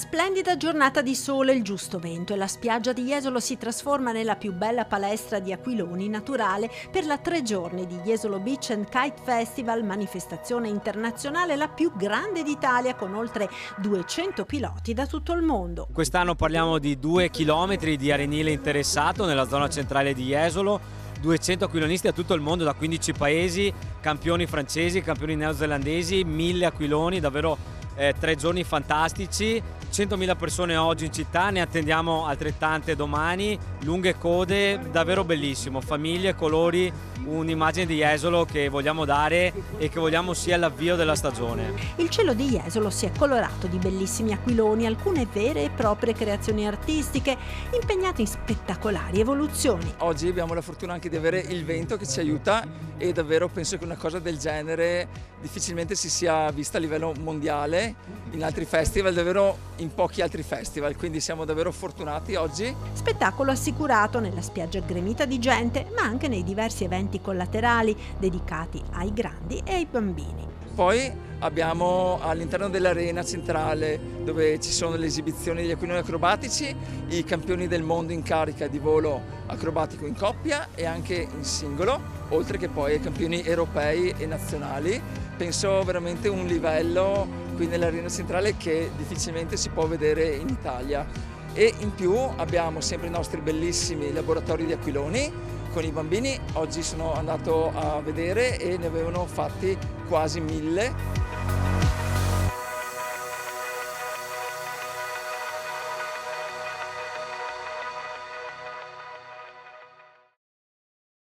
splendida giornata di sole, il giusto vento e la spiaggia di Jesolo si trasforma nella più bella palestra di aquiloni naturale per la 3 giorni di Jesolo Beach and Kite Festival, manifestazione internazionale la più grande d'Italia con oltre 200 piloti da tutto il mondo. Quest'anno parliamo di 2 chilometri di arenile interessato nella zona centrale di Jesolo, 200 aquilonisti da tutto il mondo, da 15 paesi, campioni francesi, campioni neozelandesi, 1000 aquiloni, davvero 3 giorni fantastici, 100.000 persone oggi in città, ne attendiamo altrettante domani, lunghe code, davvero bellissimo, famiglie, colori, un'immagine di Jesolo che vogliamo dare e che vogliamo sia l'avvio della stagione. Il cielo di Jesolo si è colorato di bellissimi aquiloni, alcune vere e proprie creazioni artistiche, impegnate in spettacolari evoluzioni. Oggi abbiamo la fortuna anche di avere il vento che ci aiuta e davvero penso che una cosa del genere difficilmente si sia vista a livello mondiale in altri festival, davvero in pochi altri festival, quindi siamo davvero fortunati oggi. Spettacolo assicurato nella spiaggia gremita di gente, ma anche nei diversi eventi collaterali dedicati ai grandi e ai bambini. Poi abbiamo all'interno dell'arena centrale, dove ci sono le esibizioni degli aquiloni acrobatici, i campioni del mondo in carica di volo acrobatico in coppia e anche in singolo, oltre che poi ai campioni europei e nazionali. Penso veramente un livello qui nell'arena centrale che difficilmente si può vedere in Italia. E in più abbiamo sempre i nostri bellissimi laboratori di aquiloni con i bambini. Oggi sono andato a vedere e ne avevano fatti quasi 1000.